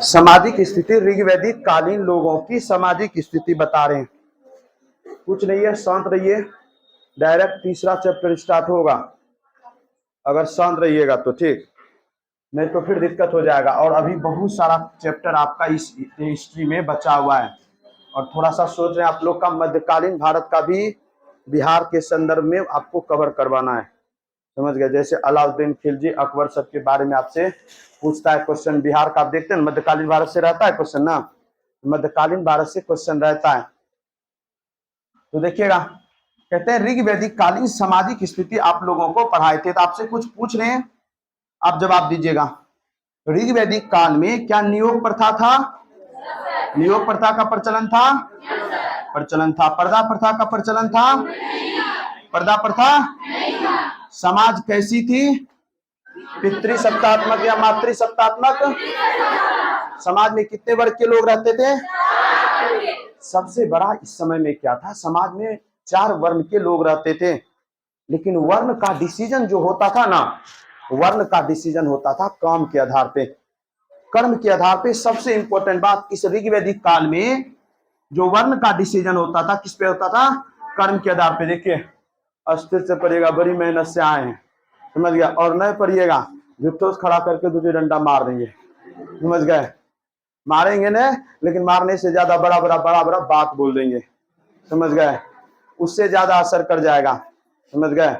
सामाजिक स्थिति ऋग्वैदिक कालीन लोगों की सामाजिक स्थिति बता रहे हैं। कुछ नहीं है, शांत रहिए। डायरेक्ट तीसरा चैप्टर स्टार्ट होगा। अगर शांत रहिएगा तो ठीक, नहीं तो फिर दिक्कत हो जाएगा। और अभी बहुत सारा चैप्टर आपका इस हिस्ट्री में बचा हुआ है। और थोड़ा सा सोच रहे हैं आप लोग का मध्यकालीन भारत का भी बिहार के संदर्भ में आपको कवर करवाना है, समझ गए। जैसे अलाउद्दीन खिलजी, अकबर सब के बारे में आपसे पूछता है क्वेश्चन। बिहार का आप देखते हैं मध्यकालीन भारत से रहता है क्वेश्चन ना, मध्यकालीन भारत से क्वेश्चन रहता है। तो देखिएगा, कहते हैं ऋग्वैदिक कालीन सामाजिक स्थिति आप लोगों को पढ़ाए थे। तो आपसे कुछ पूछ रहे हैं, आप जवाब दीजिएगा। ऋग्वैदिक काल में क्या नियोग प्रथा था? नियोग प्रथा का प्रचलन था? प्रचलन था। पर्दा प्रथा का प्रचलन था? पर्दा प्रथा? समाज कैसी थी? पितृ सत्तात्मक या मातृ सत्तात्मक? समाज में कितने वर्ग के लोग रहते थे? सबसे बड़ा इस समय में क्या था, समाज में 4 वर्ण के लोग रहते थे। लेकिन वर्ण का डिसीजन जो होता था ना, वर्ण का डिसीजन होता था काम के आधार पे, कर्म के आधार पे। सबसे इंपॉर्टेंट बात, इस ऋग्वैदिक काल में जो वर्ण का डिसीजन होता था किस पे होता था? कर्म के आधार पे। देखिए, अस्थिर से पढ़िएगा, बड़ी मेहनत से आए हैं, समझ गया। और नहीं पढ़िएगा, जुटोस खड़ा करके दूसरे डंडा मार देंगे, समझ गए। मारेंगे न, लेकिन मारने से ज्यादा बड़ा बड़ा बात बोल देंगे, समझ गए। उससे ज्यादा असर कर जाएगा, समझ गए।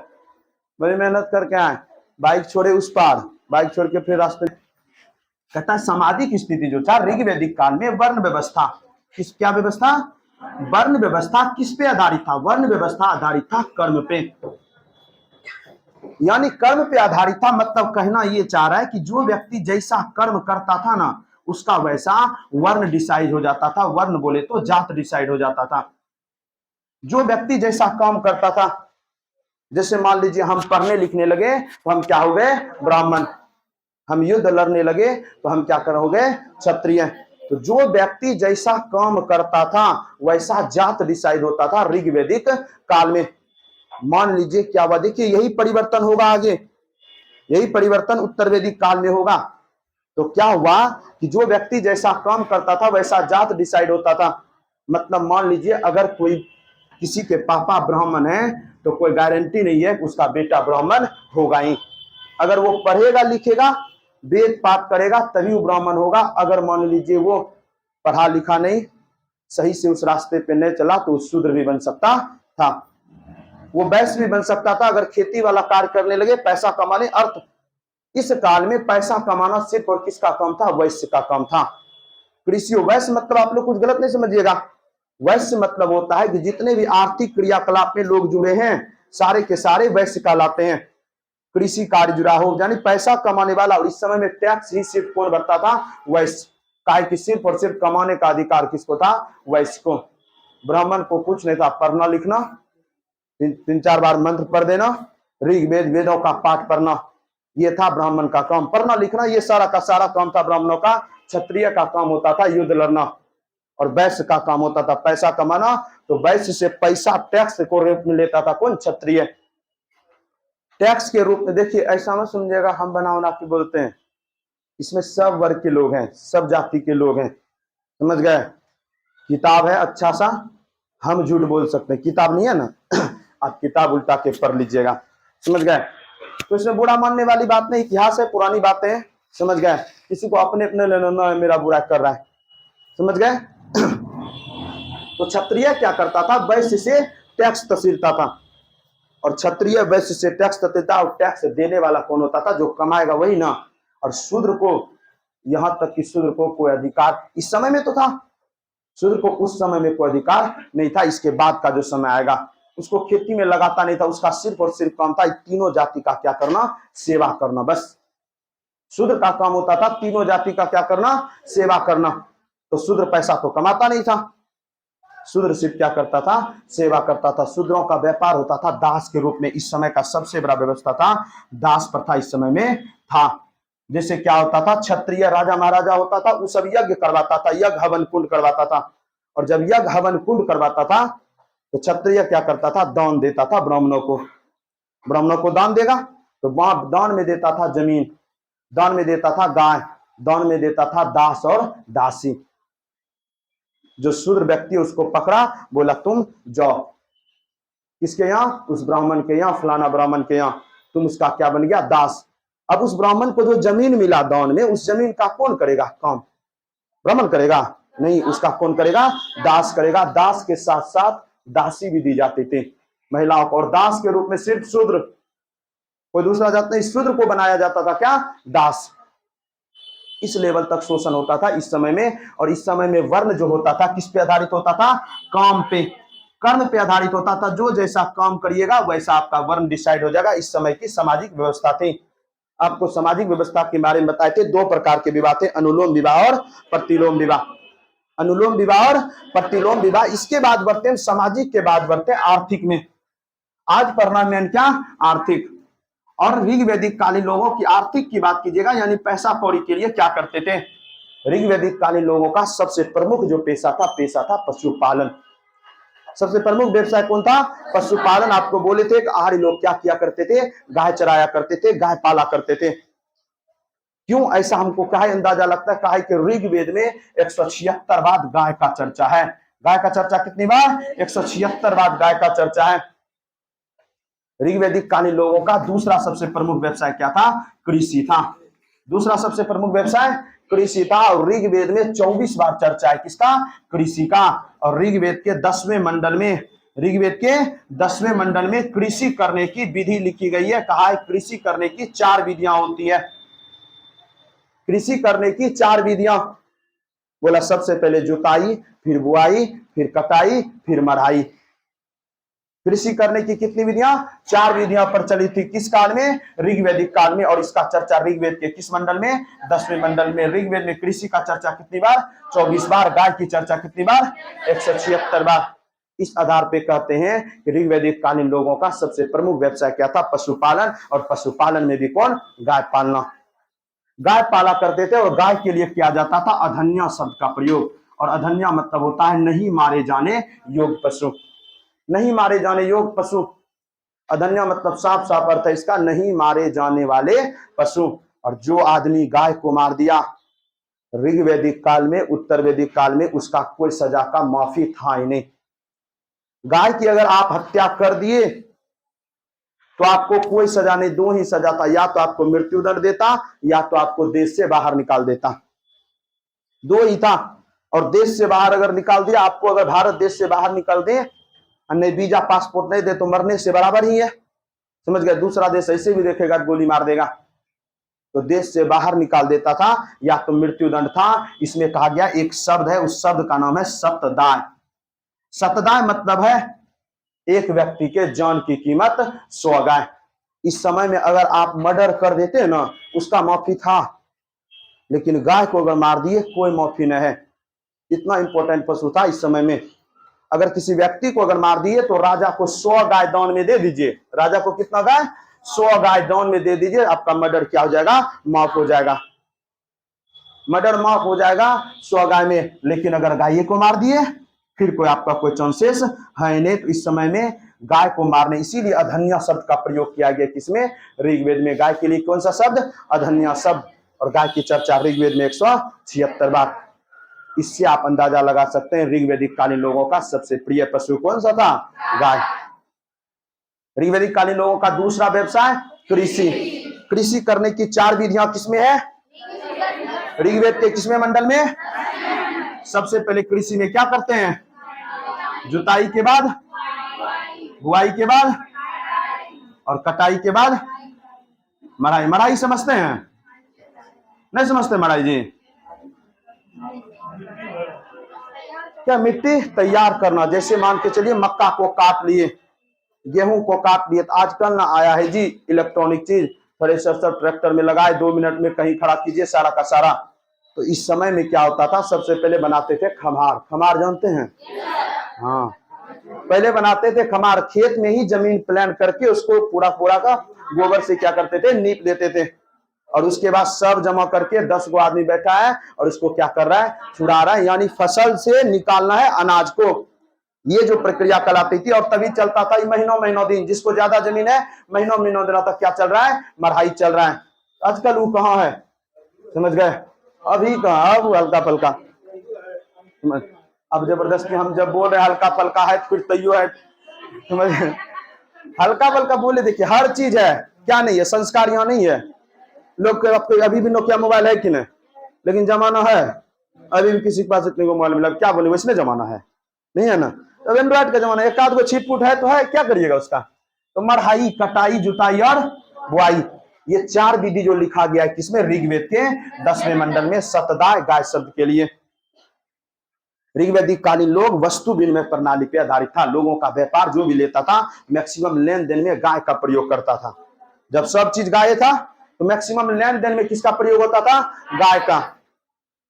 बड़ी मेहनत करके आए, बाइक छोड़े उस पार, बाइक छोड़ के फिर रास्ते। कहता सामाजिक स्थिति जो था ऋग्वैदिक काल में, वर्ण व्यवस्था। क्या व्यवस्था? वर्ण व्यवस्था किस पे आधारित था? वर्ण व्यवस्था आधारित था कर्म पे, यानी कर्म पे आधारित था। मतलब कहना ये चाह रहा है कि जो व्यक्ति जैसा कर्म करता था ना, उसका वैसा वर्ण डिसाइड हो जाता था। वर्ण बोले तो जात डिसाइड हो जाता था। जो व्यक्ति जैसा काम करता था, जैसे मान लीजिए हम पढ़ने लिखने लगे तो हम क्या हो गए? ब्राह्मण। हम युद्ध लड़ने लगे तो हम क्या कर हो गए? क्षत्रिय। तो जो व्यक्ति जैसा काम करता था वैसा जात डिसाइड होता था ऋग्वैदिक काल में। मान लीजिए क्या हुआ, देखिए यही परिवर्तन होगा आगे, यही परिवर्तन उत्तर वैदिक काल में होगा। तो क्या हुआ कि जो व्यक्ति जैसा काम करता था वैसा जात डिसाइड होता था। मतलब मान लीजिए अगर कोई किसी के पापा ब्राह्मण है तो कोई गारंटी नहीं है कि उसका बेटा ब्राह्मण होगा ही। अगर वो पढ़ेगा लिखेगा, वेद पाठ करेगा तभी वो ब्राह्मण होगा। अगर मान लीजिए वो पढ़ा लिखा नहीं, सही से उस रास्ते पे नहीं चला तो शूद्र भी बन सकता था, वो वैश्य भी बन सकता था। अगर खेती वाला कार्य करने लगे, पैसा कमाने, अर्थ इस काल में पैसा कमाना सिर्फ और किसका काम था? वैश्य का काम था। कृषि वैश्य मतलब आप लोग कुछ गलत नहीं समझिएगा। वैश्य मतलब होता है कि जितने भी आर्थिक क्रियाकलाप में लोग जुड़े हैं सारे के सारे वैश्य कहलाते हैं। कृषि कार्य जुड़ा हो, यानी पैसा कमाने वाला। और इस समय में टैक्स ही सिर्फ कौन भरता था? वैश्य। काहे कि सिर्फ और सिर्फ कमाने का अधिकार किसको था? वैश्य को। ब्राह्मण को कुछ नहीं था, पढ़ना लिखना, 3-4 बार मंत्र पढ़ देना, ऋग्वेद वेदों का पाठ पढ़ना, ये था ब्राह्मण का काम। पढ़ना लिखना ये सारा का सारा काम था ब्राह्मणों का। क्षत्रिय का काम होता था युद्ध लड़ना, और वैश्य का काम होता था पैसा कमाना। तो वैश्य से पैसा टैक्स को रूप में लेता था कौन? क्षत्रिय। टैक्स के रूप में। देखिए ऐसा मत समझिएगा हम बना बना के बोलते हैं, इसमें सब वर्ग के लोग हैं, सब जाति के लोग हैं, समझ गए। किताब है अच्छा सा, हम झूठ बोल सकते हैं। किताब नहीं है ना आप किताब उल्टा के पढ़ लीजिएगा, समझ गए। तो इसमें बुरा मानने वाली बात नहीं, इतिहास है, पुरानी बातें हैं, समझ गए। किसी को अपने अपने लेना है, मेरा बुरा कर रहा है, समझ गए। तो क्षत्रिय क्या करता था? वैश्य से टैक्स तसीलता था। और क्षत्रिय वैश्य से टैक्स तसीलता, और टैक्स देने वाला कौन होता था? जो कमाएगा वही ना। और शूद्र को, यहां तक कि शूद्र को कोई अधिकार इस समय में तो था, शूद्र को उस समय में कोई अधिकार नहीं था। इसके बाद का जो समय आएगा उसको खेती में लगाता नहीं था, उसका सिर्फ और सिर्फ काम था तीनों जाति का क्या करना? सेवा करना, बस। शूद्र का काम होता था तीनों जाति का क्या करना? सेवा करना। तो शूद्र पैसा तो कमाता नहीं था, शूद्र सिर्फ क्या करता था? सेवा करता था। शूद्रों का व्यापार होता था दास के रूप में। इस समय का सबसे बड़ा व्यवस्था था दास प्रथा, इस समय में था। जैसे क्या होता था? क्षत्रिय राजा महाराजा होता था, वो सब यज्ञ करवाता था, यज्ञ हवन कुंड करवाता था। और जब यज्ञ हवन कुंड करवाता था तो क्षत्रिय क्या करता था? दान देता था ब्राह्मणों को। ब्राह्मणों को दान देगा तो दान में देता था जमीन, दान में देता था गाय, दान में देता था दास और दासी। जो शूद्र व्यक्ति उसको पकड़ा, बोला तुम जाओ किसके यहाँ, उस ब्राह्मण के यहाँ, फलाना ब्राह्मण के यहाँ, तुम उसका क्या बन गया, दास। अब उस ब्राह्मण को जो जमीन मिला दान में, उस जमीन का कौन करेगा काम, ब्राह्मण करेगा नहीं, उसका कौन करेगा, दास करेगा। दास के साथ साथ दासी भी दी जाती थी महिलाओं को, और दास के रूप में सिर्फ शूद्र, कोई दूसरा जात नहीं, शूद्र को बनाया जाता था क्या, दास। इस लेवल तक शोषण होता था इस समय में। और इस समय में वर्ण जो होता था किस पे आधारित होता था, काम पे, कर्म पे आधारित होता था। जो जैसा काम करिएगा वैसा आपका वर्ण डिसाइड हो जाएगा। इस समय की सामाजिक व्यवस्था थी। आपको सामाजिक व्यवस्था के बारे में बताए थे, दो प्रकार के विवाह थे, अनुलोम विवाह और प्रतिलोम विवाह। अनुलोम विवाह और प्रतिलोम विवाह। इसके बाद बढ़ते हैं सामाजिक के बाद बढ़ते हैं आर्थिक में। आज पढ़ना मेन क्या, आर्थिक। और ऋग्वैदिक कालीन लोगों की आर्थिक की बात कीजिएगा, यानी पैसा कौड़ी के लिए क्या करते थे। ऋग्वैदिक कालीन लोगों का सबसे प्रमुख जो पेशा था पशुपालन। सबसे प्रमुख व्यवसाय कौन था, पशुपालन। आपको बोले थे कि आहारी लोग क्या किया करते थे, गाय चराया करते थे, गाय पाला करते थे। क्यों ऐसा हमको काहे अंदाजा लगता है, काहे कि ऋग्वेद में 176 बार गाय का चर्चा है। गाय का चर्चा कितनी बार, 176 बार गाय का चर्चा है। ऋग्वैदिक कालीन लोगों का दूसरा सबसे प्रमुख व्यवसाय क्या था, कृषि था। दूसरा सबसे प्रमुख व्यवसाय कृषि था। और ऋग्वेद में 24 बार चर्चा है किसका, कृषि का। और ऋग्वेद के 10वें मंडल में, ऋग्वेद के 10वें मंडल में कृषि करने की विधि लिखी गई है। कहा है कृषि करने की 4 विधियां होती है। कृषि करने की 4 विधियां, बोला सबसे पहले जुताई, फिर बुआई, फिर कटाई, फिर मढ़ाई। कृषि करने की कितनी विधियां, 4 विधियां प्रचलित थी। किस काल में, ऋग्वैदिक काल में। और इसका चर्चा ऋग्वेद के किस मंडल में, 10वें मंडल में। ऋग्वेद में कृषि का चर्चा कितनी बार, 24 बार। गाय की चर्चा कितनी बार, 176 बार। इस आधार पे कहते हैं कि ऋग्वैदिक कालीन लोगों का सबसे प्रमुख व्यवसाय क्या था, पशुपालन। और पशुपालन में भी कौन, गाय पालना। गाय पाला करते थे। और गाय के लिए किया जाता था अधन्या शब्द का प्रयोग। और अधन्या मतलब होता है नहीं मारे जाने योग्य पशु। नहीं मारे जाने योग्य पशु। अधन्या मतलब साफ साफ अर्थ है इसका, नहीं मारे जाने वाले पशु। और जो आदमी गाय को मार दिया ऋग्वैदिक काल में, उत्तर वैदिक काल में, उसका कोई सजा का माफी था ही नहीं। गाय की अगर आप हत्या कर दिए तो आपको कोई सजा नहीं, 2 ही सजा था, या तो आपको मृत्युदंड देता या तो आपको देश से बाहर निकाल देता, 2 ही था। और देश से बाहर अगर निकाल दिया, आपको अगर भारत देश से बाहर निकाल दे, नहीं वीजा पासपोर्ट नहीं दे, तो मरने से बराबर ही है, समझ गए। दूसरा देश ऐसे भी देखेगा गोली मार देगा। तो देश से बाहर निकाल देता था या तो मृत्युदंड था। इसमें कहा गया एक शब्द है, उस शब्द का नाम है सतदाय। सतदाय मतलब है एक व्यक्ति के जान की कीमत 100 गाय। इस समय में अगर आप मर्डर कर देते ना, उसका माफी था, लेकिन गाय को अगर मार दिए कोई माफी नहीं है। इतना इंपॉर्टेंट पशु था इस समय में। अगर किसी व्यक्ति को अगर मार दिए तो राजा को 100 गाय दान में दे दीजिए। राजा को कितना गाय, 100 गाय दान में दे दीजिए, आपका मर्डर क्या हो जाएगा, माफ हो जाएगा। मर्डर माफ हो जाएगा 100 गाय में। लेकिन अगर गाय को मार दिए फिर कोई आपका कोई चांसेस है नहीं। तो इस समय में गाय को मारने, इसीलिए अधन्या शब्द का प्रयोग किया गया किसमें, ऋग्वेद में। गाय के लिए कौन सा शब्द, अधन्या शब्द। और गाय की चर्चा ऋग्वेद में 176 बार। इससे आप अंदाजा लगा सकते हैं ऋग्वैदिक कालीन लोगों का सबसे प्रिय पशु कौन सा था, गाय। ऋग्वैदिक कालीन लोगों का दूसरा व्यवसाय कृषि। कृषि करने की 4 विधियां किसमें है, ऋग्वेद के किसमें मंडल में। सबसे पहले कृषि में क्या करते हैं, जुताई के बाद, बुआई के बाद और कटाई के बाद मराई। मराई समझते हैं, नहीं समझते मराई जी, क्या मिट्टी तैयार करना। जैसे मान के चलिए मक्का को काट लिए, गेहूं को काट लिए। तो आजकल ना आया है जी इलेक्ट्रॉनिक चीज, थ्रेशर सब ट्रैक्टर में लगाए, 2 मिनट में कहीं खड़ा कीजिए सारा का सारा। तो इस समय में क्या होता था, सबसे पहले बनाते थे खमार। खमार जानते हैं, हाँ, पहले बनाते थे खमार। खेत में ही जमीन प्लान करके उसको पूरा पूरा का गोबर से क्या करते थे, नीप देते थे। और उसके बाद सब जमा करके 10 गो आदमी बैठा है और उसको क्या कर रहा है, छुड़ा रहा है, यानी फसल से निकालना है अनाज को। ये जो प्रक्रिया कहलाती थी। और तभी चलता था महीनों महीनों दिन। जिसको ज्यादा जमीन है महीनों दिनों तक क्या चल रहा है, मढ़ाई चल रहा है। आजकल वो कहाँ है, समझ गए। अभी कहा अब हल्का फल्का, अब जबरदस्ती हम जब बोल रहे हैं हल्का फल्का है फिर तैयो है, समझ, हल्का फल्का बोले, देखिए हर चीज है, क्या नहीं है, संस्कार यहाँ नहीं है। लोग के आपको अभी भी नोकिया मोबाइल है कि नहीं, लेकिन जमाना है, अभी भी किसी के पास इतने को मोबाइल मिला, क्या बोले, वैसे जमाना है, नहीं है ना। अब एंड्रॉइड का जमाना, एक आध को छिटपुट है तो है, क्या करिएगा उसका। तो मढ़ाई, कटाई, जुताई और बुआई, ये 4 विधि जो लिखा गया है किसमें, ऋग्वेद के 10वें मंडल में सतदा गाय शब्द के लिए। ऋग्वैदिक कालीन लोग वस्तु विनिमय प्रणाली पे आधारित था। लोगों का व्यापार जो भी लेता था मैक्सिमम लेन देन में गाय का प्रयोग करता था। जब सब चीज गाय था तो मैक्सिमम लेन देन में किसका प्रयोग होता था, गाय का।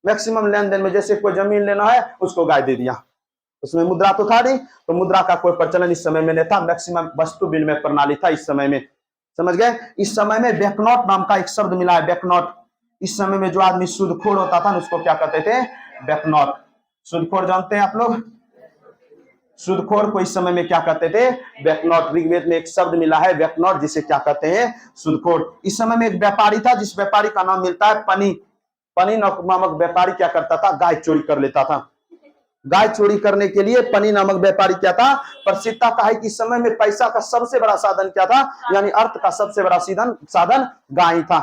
मैक्सिमम लेन देन में जैसे कोई जमीन लेना है उसको गाय दे दिया, उसमें मुद्रा तो था नहीं, तो मुद्रा का कोई प्रचलन इस समय में नहीं था, मैक्सिमम वस्तु विनिमय प्रणाली था इस समय में, समझ गए। इस समय में बैकनॉट नाम का एक शब्द मिला है, बैकनॉट। इस समय में जो आदमी सूदखोर होता था उसको क्या कहते थे, बैकनॉट। सूदखोर जानते हैं आप लोग, सूदखोर को इस समय में क्या कहते थे, बैकनॉट। ऋग्वेद में एक शब्द मिला है बैकनॉट, जिसे क्या कहते हैं, सूदखोर। इस समय में एक व्यापारी था जिस व्यापारी का नाम मिलता है पनी। पनी नामक व्यापारी क्या करता था, गाय चोरी कर लेता था। गाय चोरी करने के लिए पनी नामक व्यापारी क्या था, प्रसिद्ध था। कहा कि इस समय में पैसा का सबसे बड़ा साधन क्या था, यानी अर्थ का सबसे बड़ा साधन गाय था।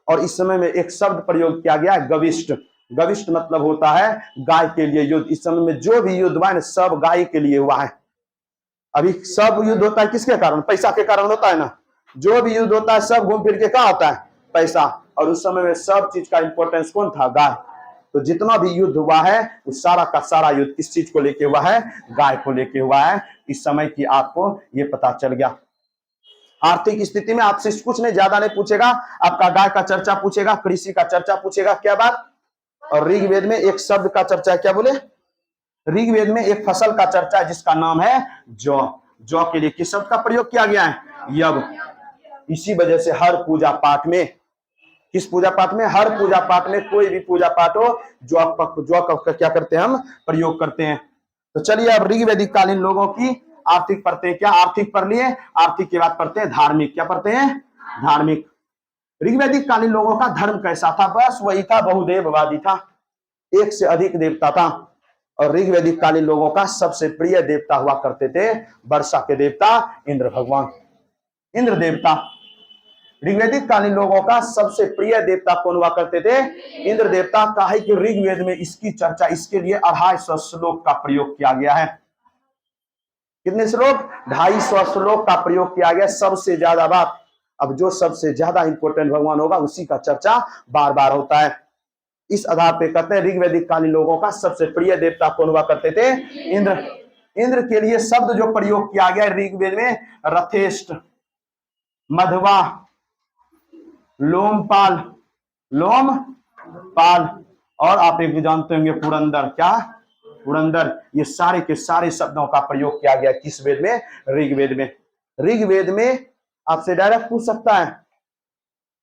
और इस समय में एक शब्द प्रयोग किया गया है, गविष्ट। गविष्ट मतलब होता है गाय के लिए युद्ध। इस समय में जो भी युद्ध हुआ है सब गाय के लिए हुआ है। अभी सब युद्ध होता है किसके कारण, पैसा के कारण होता है ना। जो भी युद्ध होता है सब घूम फिर के कहाँ होता है, पैसा। और उस समय में सब चीज का इंपॉर्टेंस कौन था, गाय। तो जितना भी युद्ध हुआ है वो सारा का सारा युद्ध किस चीज को लेके हुआ है, गाय को लेके हुआ है। इस समय की आपको ये पता चल गया। आर्थिक स्थिति में आपसे कुछ नहीं, ज्यादा नहीं पूछेगा, आपका गाय का चर्चा पूछेगा, कृषि का चर्चा पूछेगा, क्या बात। और ऋग्वेद में एक शब्द का चर्चा है, क्या बोले, ऋग्वेद में एक फसल का चर्चा है जिसका नाम है जौ। जौ के लिए किस शब्द का प्रयोग किया गया है, यव। इसी वजह से हर पूजा पाठ में, किस पूजा पाठ में, हर पूजा पाठ में, कोई भी पूजा पाठ हो, जौ का क्या करते हैं, हम प्रयोग करते हैं। तो चलिए अब ऋग्वैदिक कालीन लोगों की आर्थिक पढ़ते हैं। क्या आर्थिक पढ़ लिए, आर्थिक के बाद पढ़ते हैं धार्मिक। क्या पढ़ते हैं, धार्मिक। ऋग्वैदिक कालीन लोगों का धर्म कैसा था, बस वही था, बहुदेववादी था, एक से अधिक देवता था। और ऋग्वैदिक कालीन लोगों का सबसे प्रिय देवता हुआ करते थे वर्षा के देवता इंद्र भगवान, इंद्र देवता। ऋग्वैदिक कालीन लोगों का सबसे प्रिय देवता कौन हुआ करते थे, इंद्र देवता। काहे कि ऋग्वेद में इसकी चर्चा, इसके लिए 250 श्लोक का प्रयोग किया गया है। कितने श्लोक, 250 श्लोक का प्रयोग किया गया, सबसे ज्यादा बात। अब जो सबसे ज्यादा इंपॉर्टेंट भगवान होगा उसी का चर्चा बार बार होता है। इस आधार पे कहते हैं ऋग्वैदिक कालीन लोगों का सबसे प्रिय देवता कौन हुआ करते थे, इंद्र। इंद्र के लिए शब्द जो प्रयोग किया गया ऋग्वेद में, रथेष्ट, मधवा, लोमपाल, लोमपाल, और आप एक भी जानते होंगे पुरंदर। क्या, पुरंदर। ये सारे के सारे शब्दों का प्रयोग किया गया किस वेद में, ऋग्वेद में। ऋग्वेद में आपसे डायरेक्ट पूछ सकता है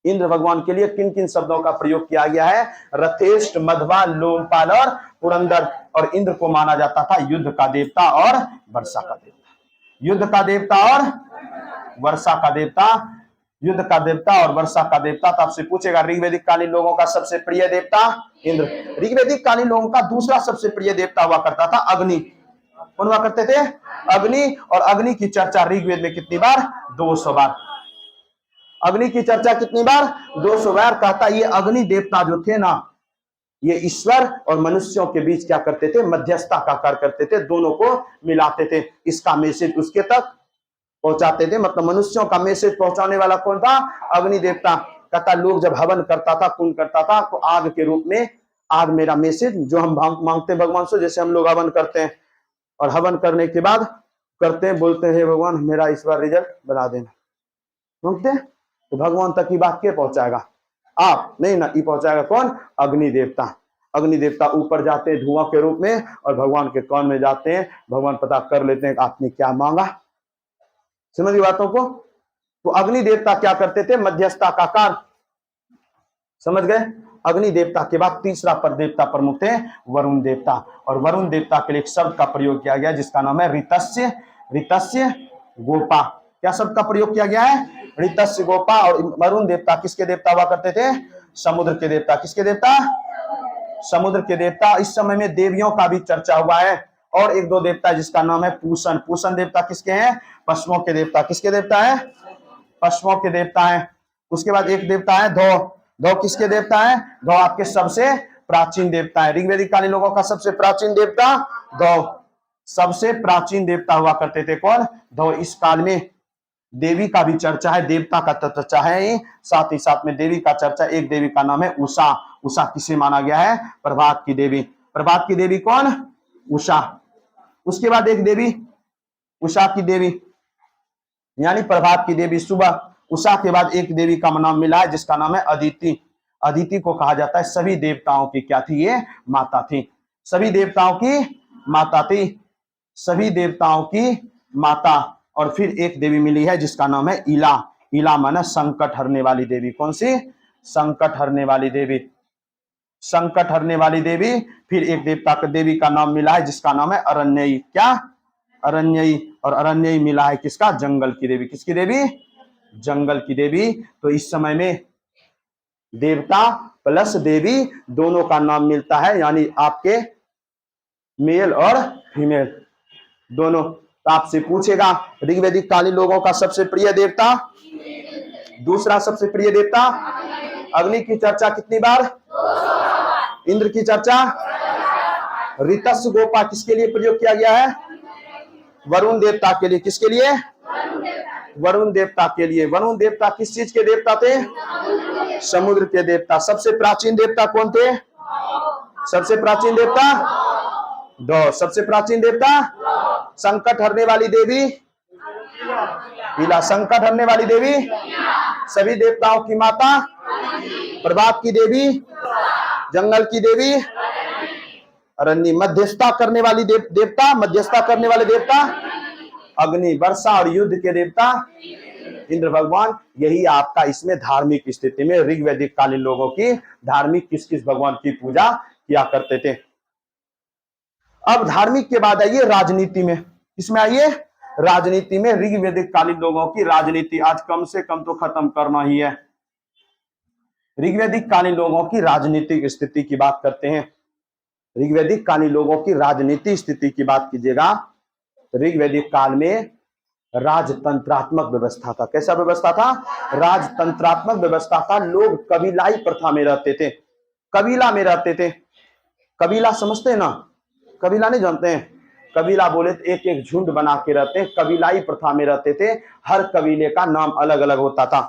इंद्र भगवान के लिए किन किन शब्दों का प्रयोग किया गया है, रथेष्ट, मधवा, लोमपाल और पुरंदर। और इंद्र को माना जाता था युद्ध का देवता और वर्षा का देवता। युद्ध का देवता और वर्षा का देवता, युद्ध का देवता और वर्षा का देवता। तो आपसे पूछेगा ऋग्वैदिक कालीन लोगों का सबसे प्रिय देवता इंद्र। ऋग्वैदिक कालीन लोगों का दूसरा सबसे प्रिय देवता हुआ करता था अग्नि। कौन हुआ करते थे, अग्नि। और अग्नि की चर्चा ऋग्वेद में कितनी बार, 200 बार। अग्नि की चर्चा कितनी बार, 200 बार। कहता ये अग्नि देवता जो थे ना, ये ईश्वर और मनुष्यों के बीच क्या करते थे, मध्यस्थता का कार्य करते थे, दोनों को मिलाते थे, इसका मैसेज उसके तक पहुंचाते थे। मतलब मनुष्यों का मैसेज पहुंचाने वाला कौन था, अग्नि देवता। कहता लोग जब हवन करता था, पुण्य करता था, तो आग के रूप में, आग मेरा मैसेज जो हम मांगते हैं भगवान से, जैसे हम लोग हवन करते हैं और हवन करने के बाद करते हैं, बोलते हैं भगवान मेरा इस बार रिजल्ट बना देना, मांगते हैं, तो भगवान तक की बात के पहुंचाएगा, आप नहीं ना, ये पहुंचाएगा कौन, अग्नि देवता। अग्नि देवता ऊपर जाते हैं धुआं के रूप में और भगवान के कान में जाते हैं, भगवान पता कर लेते हैं आपने क्या मांगा। समझिए बातों को। तो अग्नि देवता क्या करते थे, मध्यस्थता का कार्य, समझ गए। अग्नि देवता के बाद तीसरा पर देवता प्रमुख थे वरुण देवता। और वरुण देवता के लिए एक शब्द का प्रयोग किया गया जिसका नाम है ऋतस्य, ऋतस्य गोपा। क्या शब्द का प्रयोग किया गया है, ऋतस्य गोपा। और वरुण देवता किसके देवता हुआ करते थे, समुद्र के देवता। किसके देवता? समुद्र के देवता। इस समय में देवियों का भी चर्चा हुआ है। और एक दो देवता जिसका नाम है पूषण। पूषण देवता किसके हैं? पशुओं के देवता। किसके देवता है? पशुओं के देवता है। उसके बाद एक देवता है धौ। धौ किसके देवता है? धौ आपके सबसे प्राचीन देवता है। ऋग्वेदिक कालीन लोगों का सबसे प्राचीन देवता धौ। सबसे प्राचीन देवता हुआ करते थे कौन? धौ। इस काल में देवी का भी चर्चा है, देवता का चर्चा है, साथ ही साथ में देवी का चर्चा। एक देवी का नाम है उषा। उषा किसे माना गया है? प्रभात की देवी। प्रभात की देवी कौन? उषा। उसके बाद एक देवी उषा की देवी यानी प्रभात की देवी सुबह। उषा के बाद एक देवी का नाम मिला है जिसका नाम है अदिति। अदिति को कहा जाता है सभी देवताओं की क्या थी? ये माता थी। सभी देवताओं की माता थी। सभी देवताओं की माता। और फिर एक देवी मिली है जिसका नाम है इला। इला माना संकट हरने वाली देवी। कौन सी? संकट हरने वाली देवी। संकट हरने वाली देवी। फिर एक देवी का नाम मिला है जिसका नाम है अरण्यई। क्या? अरण्यई। और अरण्यई मिला है किसका? जंगल की देवी। किसकी देवी? जंगल की देवी। तो इस समय में देवता प्लस देवी दोनों का नाम मिलता है, यानी आपके मेल और फीमेल दोनों। तो आपसे पूछेगा ऋग्वेदिक कालीन लोगों का सबसे प्रिय देवता, दूसरा सबसे प्रिय देवता। अग्नि की चर्चा कितनी बार? इंद्र की चर्चा। ऋतस् गोपा किसके लिए प्रयोग किया गया है? वरुण देवता के लिए। किसके लिए? वरुण देवता के लिए। वरुण देवता किस चीज के देवता थे? समुद्र के देवता। सबसे प्राचीन देवता कौन थे? सबसे प्राचीन देवता धौ। सबसे प्राचीन देवता संकट हरने वाली देवी इला। संकट हरने वाली देवी सभी देवताओं की माता। प्रभात की देवी, जंगल की देवी, अरण्य। मध्यस्थता करने वाली देवता, मध्यस्थता करने वाले देवता अग्नि। वर्षा और युद्ध के देवता इंद्र भगवान। यही आपका इसमें धार्मिक स्थिति में ऋग्वैदिक कालीन लोगों की धार्मिक किस किस भगवान की पूजा किया करते थे। अब धार्मिक के बाद आइए राजनीति में। इसमें आइए राजनीति में। ऋग्वैदिक कालीन लोगों की राजनीति आज कम से कम तो खत्म करना ही है। ऋग्वैदिक कालीन लोगों की राजनीतिक स्थिति की बात करते हैं। ऋग्वैदिक कालीन लोगों की राजनीतिक स्थिति की बात कीजिएगा। ऋग्वैदिक काल में राजतंत्रात्मक व्यवस्था था। कैसा व्यवस्था था? राजतंत्रात्मक व्यवस्था था। लोग कबीलाई प्रथा में रहते थे। कबीला में रहते थे। कबीला समझते हैं ना? कबीला नहीं जानते हैं? कबीला बोले तो एक एक झुंड बना के रहते हैं। कबीलाई प्रथा में रहते थे। हर कबीले का नाम अलग अलग होता था।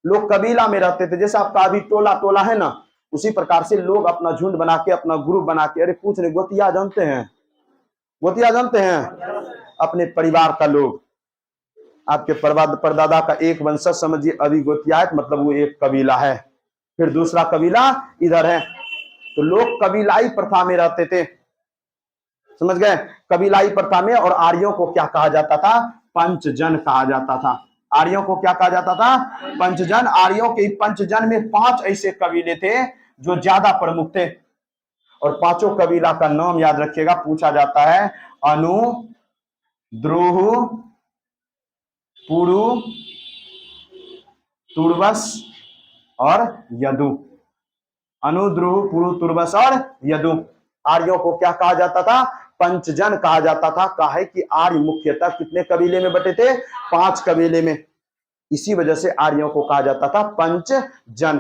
लोग कबीला में रहते थे। जैसे आपका अभी टोला टोला है ना, उसी प्रकार से लोग अपना झुंड बना के, अपना ग्रुप बना के। अरे पूछ रहे गोतिया जानते हैं? गोतिया जानते हैं? अपने परिवार का लोग, आपके परदादा का एक वंशज समझिए अभी गोतिया है, मतलब वो एक कबीला है। फिर दूसरा कबीला इधर है। तो लोग कबीलाई प्रथा में रहते थे। समझ गए? कबीलाई प्रथा में। और आर्यों को क्या कहा जाता था? पंचजन कहा जाता था। आर्यों को क्या कहा जाता था? पंचजन। आर्यों के पंचजन में 5 ऐसे कबीले थे जो ज्यादा प्रमुख थे। और पांचों कबीला का नाम याद रखिएगा, पूछा जाता है। अनु, द्रोह, पुरु, तुर्वस और यदु। अनु, द्रोह, पुरु, तुर्वस और यदु। आर्यों को क्या कहा जाता था? पंचजन कहा जाता था। कहा है कि आर्य मुख्यतः कितने कबीले में बटे थे? 5 कबीले में। इसी वजह से आर्यों को कहा जाता था पंचजन।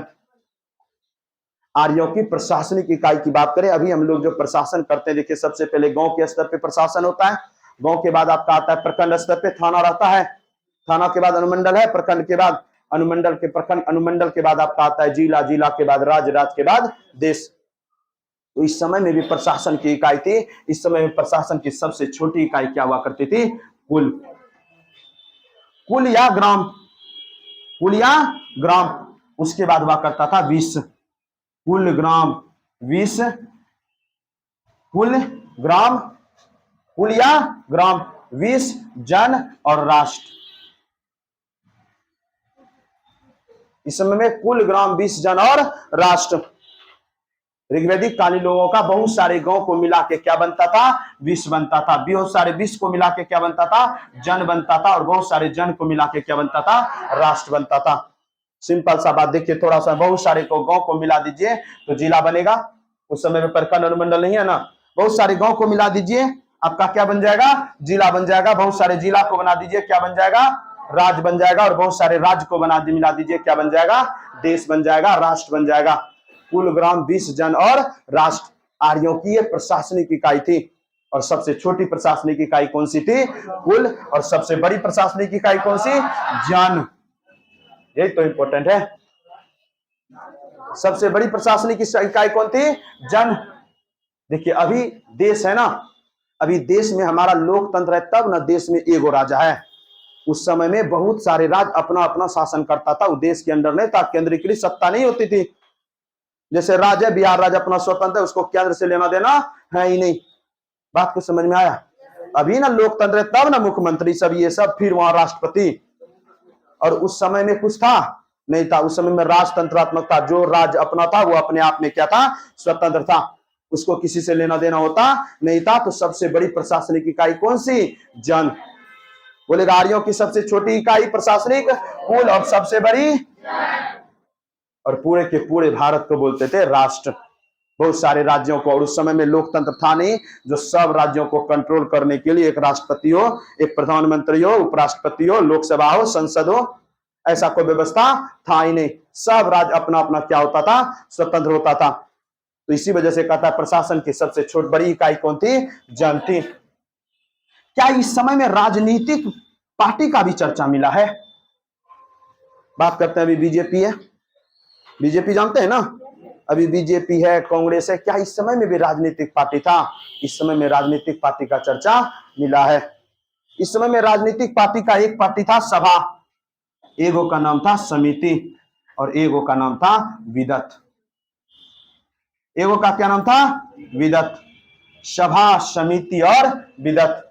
आर्यों की प्रशासनिक इकाई की बात करें, अभी हम लोग जो प्रशासन करते हैं, देखिए सबसे पहले गांव के स्तर पे प्रशासन होता है। गांव के बाद आपका आता है प्रखंड स्तर पे थाना रहता है। थाना के बाद अनुमंडल है। प्रखंड के बाद अनुमंडल के प्रखंड। अनुमंडल के बाद आपका आता है जिला। जिला के बाद राज्य। राज्य के बाद देश। तो इस समय में भी प्रशासन की इकाई थी। इस समय में प्रशासन की सबसे छोटी इकाई क्या हुआ करती थी? कुल। कुल या ग्राम। कुल या ग्राम। उसके बाद हुआ करता था विश्व। कुल, ग्राम, विश्व। कुल, ग्राम, कुल या ग्राम, विश्व, जन और राष्ट्र। इस समय में कुल, ग्राम, विश्व, जन और राष्ट्र। ऋग्वैदिक कालीन लोगों का बहुत सारे गांव को मिला के क्या बनता था? विश्व बनता था। बहुत सारे विश्व को मिला के क्या बनता था? जन बनता था। और बहुत सारे जन को मिला के क्या बनता था? राष्ट्र बनता था। सिंपल सा बात। देखिए थोड़ा सा, बहुत सारे को गांव को मिला दीजिए तो जिला बनेगा। उस समय में प्रखंड अनुमंडल नहीं है ना, बहुत सारे गांव को मिला दीजिए, आपका क्या बन जाएगा? जिला बन जाएगा। बहुत सारे जिला को बना दीजिए, क्या बन जाएगा? राज्य बन जाएगा। और बहुत सारे राज्य को मिला दीजिए, क्या बन जाएगा? देश बन जाएगा, राष्ट्र बन जाएगा। कुल ग्राम 20 जन और राष्ट्र आर्यों की ये प्रशासनिक इकाई थी। और सबसे छोटी प्रशासनिक इकाई कौन सी थी? कुल। और सबसे बड़ी प्रशासनिक इकाई कौन सी? जन। यही तो इंपॉर्टेंट है। सबसे बड़ी प्रशासनिक इकाई कौन थी? जन। देखिए अभी देश है ना, अभी देश में हमारा लोकतंत्र है, तब ना देश में एगो राजा है। उस समय में बहुत सारे राज्य अपना अपना शासन करता था, देश के अंदर नहीं था, केंद्रीकृत सत्ता नहीं होती थी। जैसे राज्य बिहार राज्य अपना स्वतंत्र है, उसको केंद्र से लेना देना है ही नहीं। बात को समझ में आया? अभी ना लोकतंत्र है, तब ना मुख्यमंत्री सब ये सब, फिर वहां राष्ट्रपति। और उस समय में कुछ था नहीं था, उस समय में राजतंत्रात्मक था। जो राज्य अपना था वो अपने आप में क्या था? स्वतंत्र था, उसको किसी से लेना देना होता नहीं था। तो सबसे बड़ी प्रशासनिक इकाई कौन सी? जन। बोलेगा आर्यों की सबसे छोटी इकाई प्रशासनिक कुल, और सबसे बड़ी, और पूरे के पूरे भारत को बोलते थे राष्ट्र। बहुत सारे राज्यों को, और उस समय में लोकतंत्र था नहीं, जो सब राज्यों को कंट्रोल करने के लिए एक राष्ट्रपति हो, एक प्रधानमंत्री हो, उपराष्ट्रपति हो, लोकसभा हो, संसद हो, ऐसा कोई व्यवस्था था ही नहीं। सब राज्य अपना अपना क्या होता था? स्वतंत्र होता था। तो इसी वजह से कहता है प्रशासन की सबसे छोटी बड़ी इकाई कौन थी? जन थी। क्या इस समय में राजनीतिक पार्टी का भी चर्चा मिला है? बात करते हैं, अभी बीजेपी है, बीजेपी जानते हैं ना, अभी बीजेपी है, कांग्रेस है। क्या इस समय में भी राजनीतिक पार्टी था? इस समय में राजनीतिक पार्टी का चर्चा मिला है। इस समय में राजनीतिक पार्टी का एक पार्टी था सभा, एगो का नाम था समिति, और एगो का नाम था विदत। एगो का क्या नाम था? विदत। सभा, समिति और विदत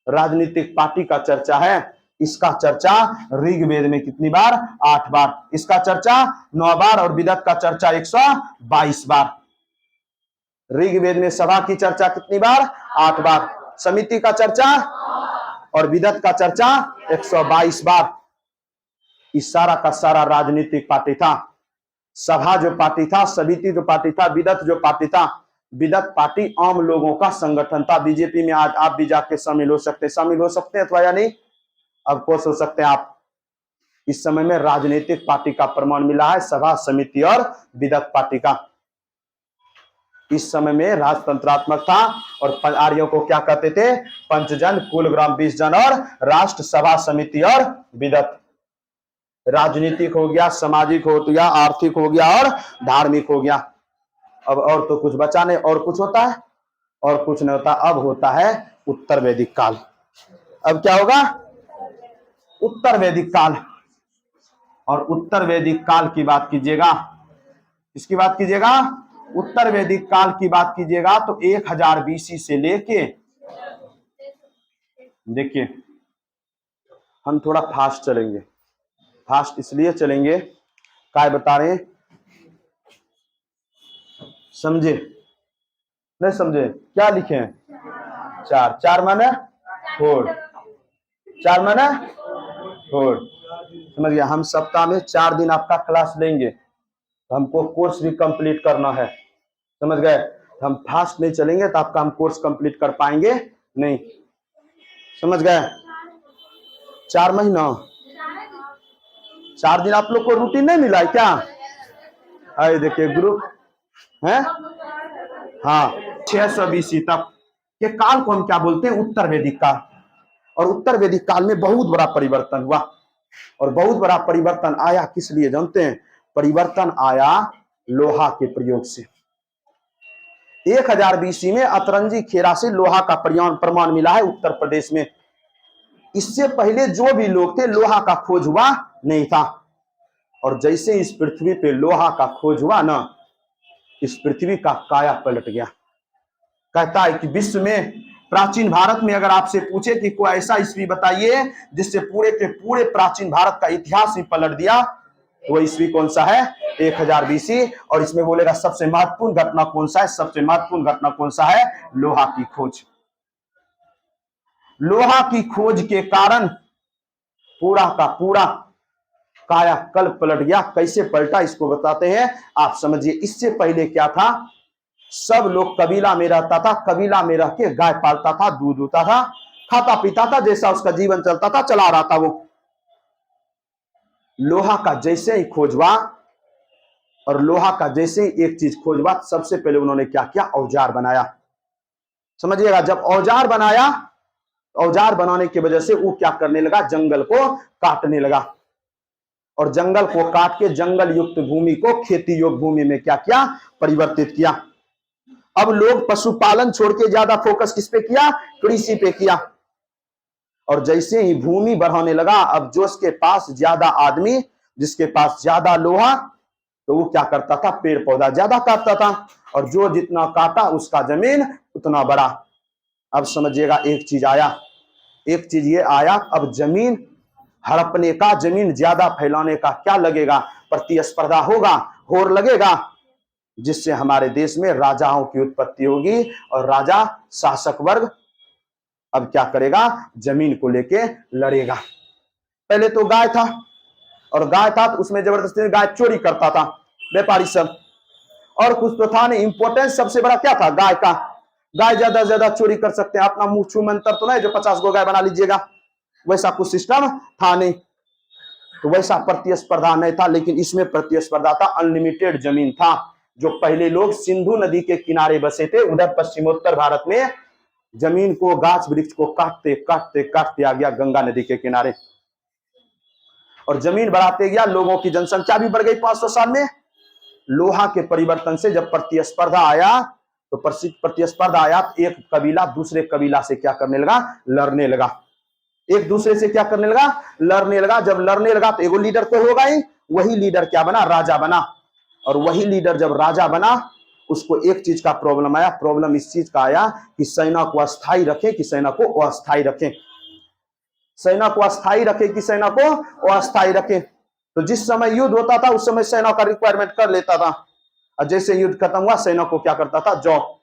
राजनीतिक पार्टी का चर्चा है। इसका चर्चा ऋग्वेद में कितनी बार? 8 बार। इसका चर्चा 9 बार, और विदत का चर्चा 122 बार। ऋग्वेद में सभा की चर्चा कितनी बार? 8 बार। समिति का चर्चा और विदत का चर्चा 122 बार। इस सारा का सारा राजनीतिक पार्टी था। सभा जो पार्टी था, समिति जो पार्टी था, विदत जो पार्टी था, विदत पार्टी आम लोगों का संगठन था। बीजेपी में आज आप भी जाके शामिल हो सकते हैं अथवा या नहीं? अब कोर्स हो सकते हैं आप। इस समय में राजनीतिक पार्टी का प्रमाण मिला है, सभा, समिति और विदत पार्टी का। इस समय में राजतंत्रात्मक था, और आर्यों को क्या कहते थे? पंचजन, कुल ग्राम 20 जन और राष्ट्र, सभा, समिति और विदत। राजनीतिक हो गया, सामाजिक हो गया, आर्थिक हो गया और धार्मिक हो गया। अब और तो कुछ बचा नहीं। और कुछ होता है? और कुछ नहीं होता। अब होता है उत्तर वैदिक काल। अब क्या होगा? उत्तर वैदिक काल। और उत्तर वैदिक काल की बात कीजिएगा, इसकी बात कीजिएगा, उत्तर वैदिक काल की बात कीजिएगा तो 1000 BC से लेके, देखिए हम थोड़ा फास्ट चलेंगे। फास्ट इसलिए चलेंगे, काय बता रहे हैं, समझे? नहीं समझे? क्या लिखे हैं? 4। 4 माने 4। 4 माने 4। समझ गया? हम सप्ताह में 4 दिन आपका क्लास लेंगे, तो हमको कोर्स भी कंप्लीट करना है। समझ गए? हम फास्ट नहीं चलेंगे तो आपका हम कोर्स कंप्लीट कर पाएंगे नहीं। समझ गए? 4 महीना, 4 दिन आप लोग को रूटीन नहीं मिला है क्या? अरे देखिए ग्रुप है, हाँ। 600 BC तक के काल को हम क्या बोलते हैं? उत्तर वैदिक काल। और उत्तर वैदिक काल में बहुत बड़ा परिवर्तन हुआ। और बहुत बड़ा परिवर्तन आया किस लिए जानते हैं? परिवर्तन आया लोहा के प्रयोग से। 1000 BC में अतरंजी खेरा से लोहा का प्रमाण मिला है उत्तर प्रदेश में। इससे पहले जो भी लोग थे, लोहा का खोज हुआ नहीं था। और जैसे इस पृथ्वी पे लोहा का खोज हुआ ना, इस पृथ्वी का काया पलट गया। कहता है कि विश्व में, प्राचीन भारत में अगर आपसे पूछे कि कोई ऐसा ईस्वी बताइए जिससे पूरे के पूरे प्राचीन भारत का इतिहास ही पलट दिया, तो वह ईस्वी कौन सा है? 1000 BC। और इसमें बोलेगा सबसे महत्वपूर्ण घटना कौन सा है? सबसे महत्वपूर्ण घटना कौन सा है? लोहा की खोज। लोहा की खोज के कारण पूरा का पूरा कायाकल्प पलट गया। कैसे पलटा इसको बताते हैं, आप समझिए। इससे पहले क्या था, सब लोग कबीला में रहता था, कबीला में रह के गाय पालता था, दूध होता था, खाता पीता था, जैसा उसका जीवन चलता था चला रहा था वो। लोहा का जैसे ही खोजवा, और लोहा का जैसे ही एक चीज खोजवा, सबसे पहले उन्होंने क्या किया, औजार बनाया। समझिएगा, जब औजार बनाया, औजार बनाने की वजह से वो क्या करने लगा, जंगल को काटने लगा, और जंगल को काट के जंगल युक्त भूमि को खेती योग्य भूमि में क्या किया, परिवर्तित किया। अब लोग पशुपालन छोड़ के ज्यादा फोकस किस पे किया, कृषि पे किया। और जैसे ही भूमि बढ़ाने लगा, अब जो उसके पास ज्यादा आदमी, जिसके पास ज्यादा लोहा, तो वो क्या करता था, पेड़ पौधा ज्यादा काटता था, और जो जितना काटा उसका जमीन उतना बड़ा। अब समझिएगा, एक चीज आया, एक चीज ये आया, अब जमीन हड़पने का, जमीन ज्यादा फैलाने का क्या लगेगा, प्रतिस्पर्धा होगा, होर लगेगा, जिससे हमारे देश में राजाओं की उत्पत्ति होगी, और राजा शासक वर्ग अब क्या करेगा, जमीन को लेके लड़ेगा। पहले तो गाय था, और गाय था तो उसमें जबरदस्ती गाय चोरी करता था व्यापारी सब, और कुछ तो था नहीं। इंपॉर्टेंस सबसे बड़ा क्या था, गाय का। गाय ज्यादा से ज्यादा चोरी कर सकते हैं, अपना मुंह छू मंतर तो नहीं जो 50 गो गाय बना लीजिएगा, वैसा कुछ सिस्टम था नहीं, तो वैसा प्रतिस्पर्धा नहीं था। लेकिन इसमें प्रतिस्पर्धा था, अनलिमिटेड जमीन था। जो पहले लोग सिंधु नदी के किनारे बसे थे, उधर पश्चिमोत्तर भारत में जमीन को, गाछ वृक्ष को काटते काटते काटते आ गया गंगा नदी के किनारे, और जमीन बढ़ाते गया, लोगों की जनसंख्या भी बढ़ गई 500 साल में। लोहा के परिवर्तन से जब प्रतिस्पर्धा आया, तो प्रतिस्पर्धा आया तो एक कबीला दूसरे कबीला से क्या करने लगा, लड़ने लगा, एक दूसरे से क्या करने लगा, लड़ने लगा। जब लड़ने लगा तो एगो लीडर तो होगा ही, वही लीडर क्या बना, राजा बना। और वही लीडर जब राजा बना, उसको एक चीज का प्रॉब्लम आया, प्रॉब्लम इस चीज का आया कि सेना को अस्थायी रखे कि सेना को अस्थायी रखे, सेना को अस्थायी रखे कि सेना को अस्थायी रखे। तो जिस समय युद्ध होता था उस समय सेना का रिक्वायरमेंट कर लेता था, और जैसे युद्ध खत्म हुआ सेना को क्या करता था, जॉब।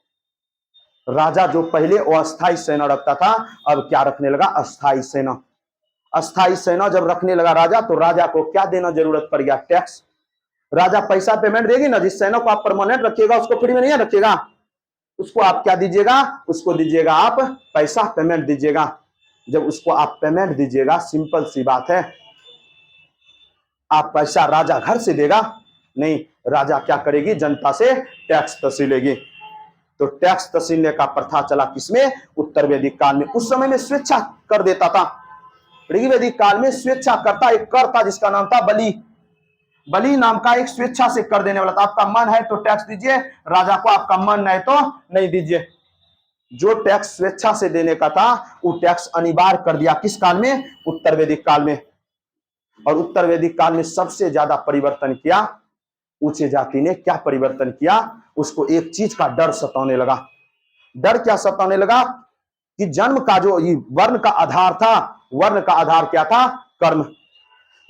राजा जो पहले अस्थायी सेना रखता था, अब क्या रखने लगा, अस्थायी सेना। अस्थायी सेना जब रखने लगा राजा, तो राजा को क्या देना जरूरत पड़ गया, टैक्स। राजा पैसा पेमेंट देगी ना, जिस सेना को आप परमानेंट रखिएगा उसको फ्री में नहीं रखिएगा, उसको आप क्या दीजिएगा, उसको दीजिएगा आप पैसा पेमेंट दीजिएगा। जब उसको आप पेमेंट दीजिएगा, सिंपल सी बात है, आप पैसा राजा घर से देगा नहीं, राजा क्या करेगी, जनता से टैक्स तसीलेगी। तो टैक्स तसीलने का प्रथा चला किसमें, उत्तर वैदिक काल में। उस समय में स्वेच्छा कर देता था, ऋग्वैदिक काल में स्वेच्छा करता एक कर था जिसका नाम था बलि। बलि नाम का एक स्वेच्छा से कर देने वाला था, आपका मन है तो टैक्स दीजिए राजा को, आपका मन नहीं तो नहीं दीजिए। जो टैक्स स्वेच्छा से देने का था वो टैक्स अनिवार्य कर दिया किस काल में, उत्तर वैदिक काल में। और उत्तर वैदिक काल में सबसे ज्यादा परिवर्तन किया ऊंचे जाति ने, क्या परिवर्तन किया, उसको एक चीज का डर सताने लगा। डर क्या सताने लगा कि जन्म का जो वर्ण का आधार था, वर्ण का आधार क्या था, कर्म।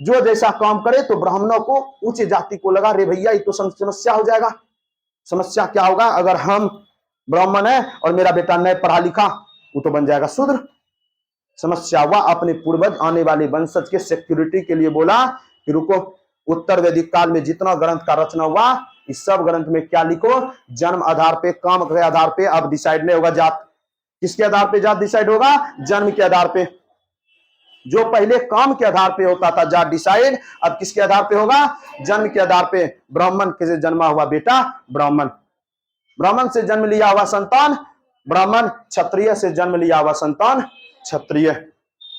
जो जैसा काम करे, तो ब्राह्मणों को, ऊंचे जाति को लगा रे भैया ये तो समस्या हो जाएगा। समस्या क्या होगा, अगर हम ब्राह्मण है और मेरा बेटा नहीं पढ़ा लिखा, वो तो बन जाएगा शूद्र। समस्या हुआ, अपने पूर्वज आने वाले वंशज के सिक्योरिटी के लिए बोला कि रुको, उत्तर वैदिक काल में जितना ग्रंथ का रचना हुआ, इस सब ग्रंथ में क्या लिखो, जन्म आधार पे, काम के आधार पे अब डिसाइड नहीं होगा जात। किसके आधार पे जात डिसाइड होगा, जन्म के आधार पे। जो पहले काम के आधार पे होता था जात डिसाइड, अब किसके आधार पे होगा, जन्म के आधार पे। ब्राह्मण से जन्मा हुआ बेटा ब्राह्मण, ब्राह्मण से जन्म लिया हुआ संतान ब्राह्मण, क्षत्रिय से जन्म लिया हुआ संतान क्षत्रिय।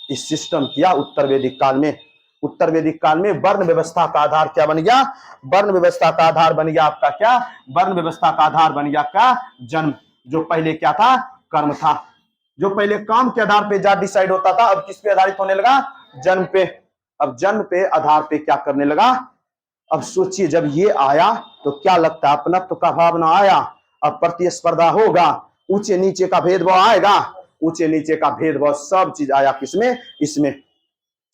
इस सिस्टम किया उत्तर वैदिक काल में। उत्तर वैदिक काल में वर्ण व्यवस्था का आधार क्या बन गया, वर्ण व्यवस्था का आधार बन गया आपका क्या, वर्ण व्यवस्था का आधार बन गया क्या, जन्म। जो पहले क्या था, कर्म था। जो पहले काम के आधार पे जात डिसाइड होता था, अब किस पे आधारित होने लगा, जन्म पे। अब जन्म पे आधार पे क्या करने लगा। अब सोचिए, जब ये आया तो क्या लगता है, अपनत्व का भावना आया, अब प्रतिस्पर्धा होगा, ऊंचे नीचे का भेदभाव आएगा, ऊंचे नीचे का भेदभाव सब चीज आया किसमें, इसमें।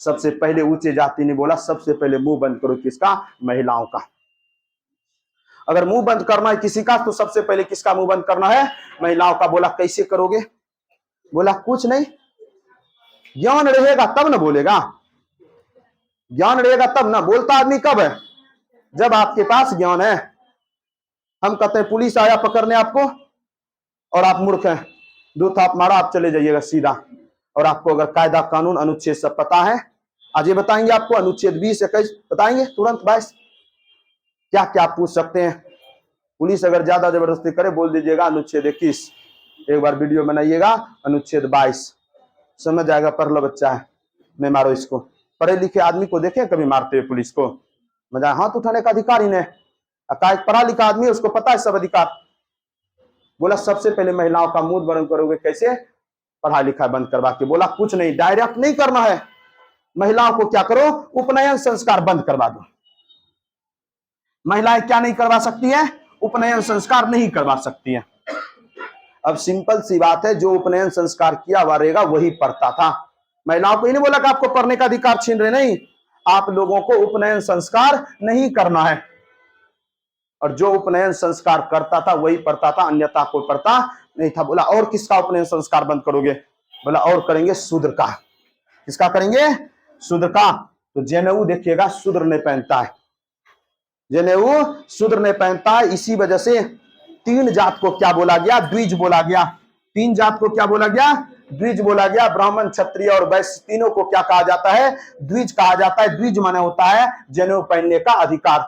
सबसे पहले ऊंचे जाति ने बोला सबसे पहले मुंह बंद करो, किसका, महिलाओं का। अगर मुंह बंद करना है किसी का, तो सबसे पहले किसका मुंह बंद करना है, महिलाओं का। बोला कैसे करोगे, बोला कुछ नहीं, ज्ञान रहेगा तब न बोलेगा। ज्ञान रहेगा तब ना। बोलता आदमी कब है? जब आपके पास ज्ञान है। हम कहते हैं पुलिस आया पकड़ने आपको और आप मूर्ख हैं, दो थाप मारा, आप चले जाइएगा सीधा। और आपको अगर कायदा कानून अनुच्छेद सब पता है, आज ये बताएंगे आपको, अनुच्छेद 20 21 बताएंगे तुरंत 22 क्या क्या पूछ सकते हैं। पुलिस अगर ज्यादा जबरदस्ती करे बोल दीजिएगा अनुच्छेद 21, एक बार वीडियो बनाइएगा अनुच्छेद 22, समझ जाएगा। पढ़ लो बच्चा है, मैं मारो इसको। पढ़े लिखे आदमी को देखे कभी मारते हुए पुलिस को? मजा हाथ उठाने का अधिकार ही नहीं। पढ़ा लिखा आदमी है, उसको पता है सब अधिकार। बोला सबसे पहले महिलाओं का मुंह बंद करोगे कैसे? पढ़ा लिखा बंद करवा के। बोला कुछ नहीं, डायरेक्ट नहीं करना है, महिलाओं को क्या करो, उपनयन संस्कार बंद करवा दो। महिलाएं क्या नहीं करवा सकती है? उपनयन संस्कार नहीं करवा सकती है। अब सिंपल सी बात है, जो उपनयन संस्कार किया हुआ रहेगा वही पढ़ता था। महिलाओं को ही नहीं बोला कि आपको पढ़ने का अधिकार छीन रहे, नहीं, आप लोगों को उपनयन संस्कार नहीं करना है। और जो उपनयन संस्कार करता था वही पढ़ता था, अन्यथा कोई पढ़ता नहीं था। बोला और किसका उपनयन संस्कार बंद करोगे? बोला और करेंगे शूद्र का। किसका करेंगे? शूद्र का। तो जनेऊ देखिएगा शूद्र ने पहनता है, जनेऊ शूद्र ने पहनता है। इसी वजह से तीन जात को क्या बोला गया? द्विज बोला गया। तीन जात को क्या बोला गया? द्विज बोला गया। ब्राह्मण क्षत्रिय और वैश्य तीनों को क्या कहा जाता है? द्विज कहा जाता है। द्विज माने होता है जनेऊ पहनने का अधिकार।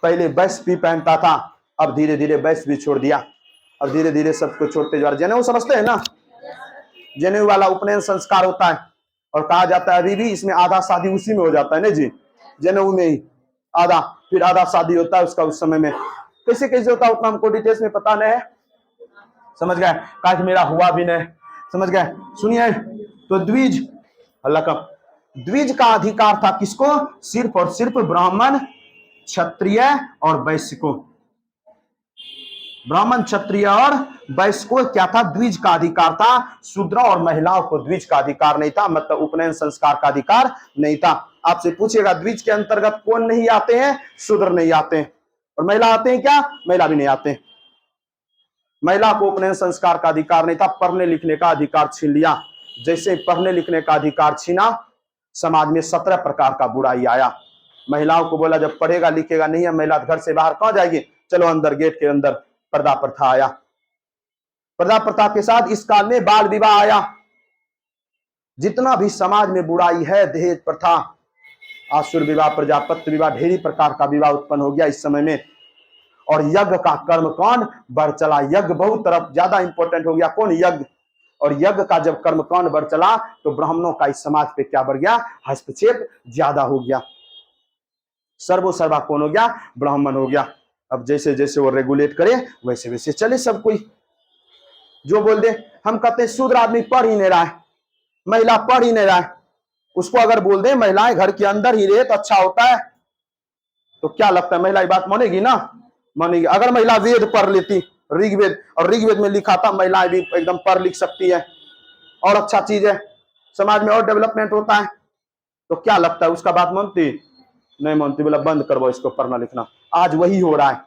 पहले वैश्य भी पहनता था, अब धीरे धीरे वैश्य भी छोड़ दिया, और धीरे धीरे सबको छोड़ते जा रहे। जनेऊ समझते हैं ना? जनेऊ वाला उपनयन संस्कार होता है, और कहा जाता है अभी भी इसमें आधा शादी उसी में हो जाता है ना जी, जनेऊ में ही आधा, फिर आधा शादी होता है उसका उस समय में। कैसे कैसे होता है उतना हमको डिटेल्स में पता नहीं है, समझ गए? कहा कि मेरा हुआ भी नहीं, समझ गए? सुनिए, तो द्विज अल्लाह का द्विज का अधिकार था किसको? सिर्फ और सिर्फ ब्राह्मण क्षत्रिय और वैश्य को। ब्राह्मण क्षत्रिय और वैश्य को क्या था? द्विज का अधिकार था। शूद्र और महिलाओं को द्विज का अधिकार नहीं था, मतलब उपनयन संस्कार का अधिकार नहीं था। आपसे पूछेगा द्विज के अंतर्गत कौन नहीं आते हैं? शूद्र नहीं आते हैं। और महिला आते हैं क्या? महिला भी नहीं आते हैं। महिला को उपनयन संस्कार का अधिकार नहीं था, पढ़ने लिखने का अधिकार छीन लिया। जैसे पढ़ने लिखने का अधिकार छीना, समाज में 17 प्रकार का बुराई आया। महिलाओं को बोला जब पढ़ेगा लिखेगा नहीं है, महिला घर से बाहर कहां जाएगी? चलो अंदर, गेट के अंदर। पर्दा प्रथा आया। पर्दा प्रथा के साथ इस काल में बाल विवाह आया। जितना भी समाज में बुराई है, दहेज प्रथा, आसुर विवाह, प्रजापत्य विवाह, ढेरी प्रकार का विवाह उत्पन्न हो गया इस समय में। और यज्ञ का कर्म कांड बढ़ चला। यज्ञ बहुत तरफ ज्यादा इंपॉर्टेंट हो गया। कौन? यज्ञ। और यज्ञ का जब कर्म कांड बढ़ चला तो ब्राह्मणों का इस समाज पे क्या बढ़ गया? हस्तक्षेप ज्यादा हो गया। सर्वो सर्वा कौन हो गया? ब्राह्मण हो गया। अब जैसे जैसे वो रेगुलेट करे वैसे वैसे चले सब कोई। जो बोल दे, हम कहते हैं शूद्र आदमी पढ़ ही नहीं रहा है, महिला पढ़ ही नहीं रहा है, उसको अगर बोल दे महिलाएं घर के अंदर ही रहे तो अच्छा होता है, तो क्या लगता है महिला बात मानेगी ना? मानेगी। अगर महिला वेद पढ़ लेती, ऋग्वेद, और ऋग्वेद में लिखा था महिलाएं भी एकदम पढ़ लिख सकती है, और अच्छा चीज है, समाज में और डेवलपमेंट होता है, तो क्या लगता है उसका बात मानती? नहीं मानती। बोला बंद करवाओ इसको पढ़ना लिखना। आज वही हो रहा है।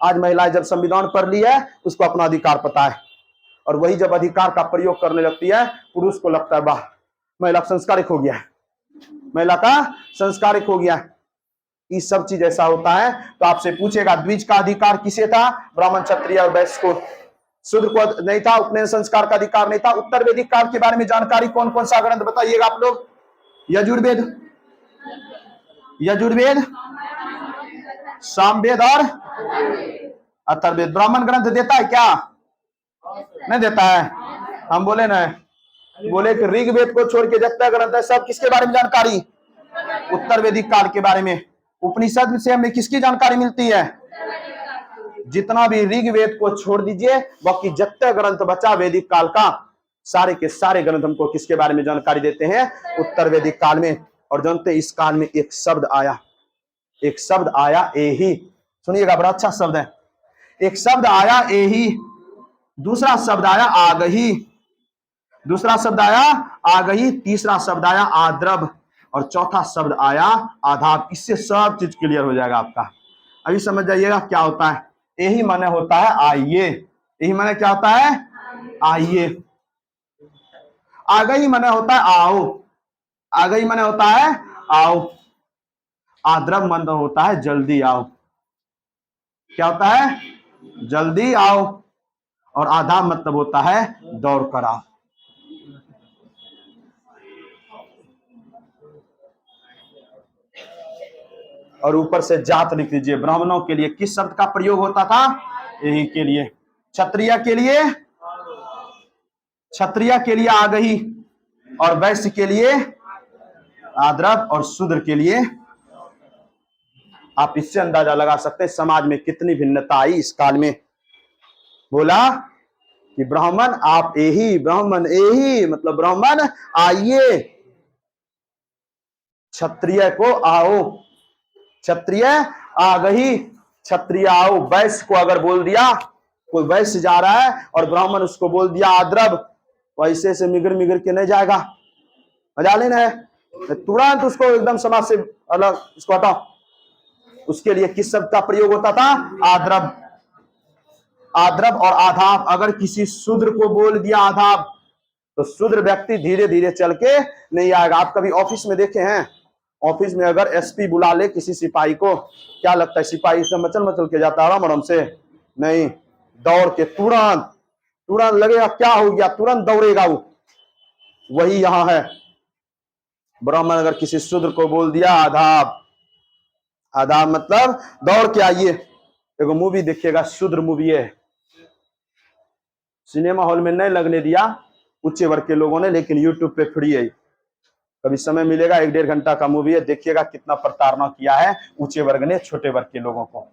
आज महिलाएं जब संविधान पढ़ ली है उसको अपना अधिकार पता है, और वही जब अधिकार का प्रयोग करने लगती है पुरुष को लगता है वाह महिला संस्कारिक हो गया है, महिला का संस्कारिक हो गया है। ये सब चीज ऐसा होता है। तो आपसे पूछेगा द्विज का अधिकार किसे था? ब्राह्मण क्षत्रिय और वैश्य को। शूद्र को नहीं था, उपनयन संस्कार का अधिकार नहीं था। उत्तर वैदिक काल के बारे में जानकारी कौन कौन सा ग्रंथ बताइएगा आप लोग? यजुर्वेद, यजुर्वेद, सामवेद और अथर्ववेद। ब्राह्मण ग्रंथ देता है क्या? नहीं देता है। हम बोले ना, बोले कि ऋग्वेद को छोड़ के जितना ग्रंथ है सब किसके बारे में जानकारी? उत्तर वैदिक काल के बारे में। उपनिषद से हमें किसकी जानकारी मिलती है? जितना भी ऋग्वेद को छोड़ दीजिए, बाकी जितने ग्रंथ बचा वैदिक काल का, सारे के सारे ग्रंथ हमको किसके बारे में जानकारी देते हैं? उत्तर वैदिक काल में। और जानते इस काल में एक शब्द आया, एक शब्द आया एही। सुनिएगा, बड़ा अच्छा शब्द है। एक शब्द आया एही, दूसरा शब्द आया आगही, दूसरा शब्द आया आगही, तीसरा शब्द आया आद्रव, और चौथा शब्द आया आधार। इससे सब चीज क्लियर हो जाएगा आपका। अभी समझ जाइएगा क्या होता है। यही माने होता है आइए। यही माने क्या होता है? आइए। आगही माने होता है आओ। आ गई माने होता है आओ। आद्रव मतलब होता है जल्दी आओ। क्या होता है? जल्दी आओ। और आधा मतलब होता है दौड़ कर आओ। और ऊपर से जात लिख दीजिए। ब्राह्मणों के लिए किस शब्द का प्रयोग होता था? यही के लिए। क्षत्रिय के लिए, क्षत्रिय के लिए आ गई, और वैश्य के लिए आद्रव, और शूद्र के लिए। आप इससे अंदाजा लगा सकते हैं समाज में कितनी भिन्नता आई इस काल में। बोला कि ब्राह्मण आप यही, ब्राह्मण यही मतलब ब्राह्मण आइए, क्षत्रिय को आओ, क्षत्रिय आ गई, क्षत्रिय आओ। वैश्य को अगर बोल दिया, कोई वैश्य जा रहा है और ब्राह्मण उसको बोल दिया आद्रव, वैसे से मिगर मिगर के नहीं जाएगा, मजा लेना है, तुरंत उसको एकदम समाज से अलग उसको हटाओ। उसके लिए किस शब्द का प्रयोग होता था? आद्रव। आद्रव और आधाव। अगर किसी शूद्र को बोल दिया आधाव, तो शूद्र व्यक्ति धीरे धीरे चल के नहीं आएगा। आप कभी ऑफिस में देखे हैं? ऑफिस में अगर एसपी बुला ले किसी सिपाही को, क्या लगता है सिपाही से मचल मचल के जाता है आराम से? नहीं, दौड़ के तुरंत, तुरंत लगेगा क्या हो गया, तुरंत दौड़ेगा वो। वही यहां है। ब्राह्मण अगर किसी शूद्र को बोल दिया आधाव, आधाव मतलब दौड़ के आइए। देखो मूवी देखिएगा, शूद्र मूवी है, सिनेमा हॉल में नहीं लगने दिया उच्च वर्ग के लोगों ने, लेकिन यूट्यूब पे फ्री है। कभी समय मिलेगा, 1-1.5 घंटा का मूवी है, देखिएगा कितना प्रताड़ना किया है उच्च वर्ग ने छोटे वर्ग के लोगों को।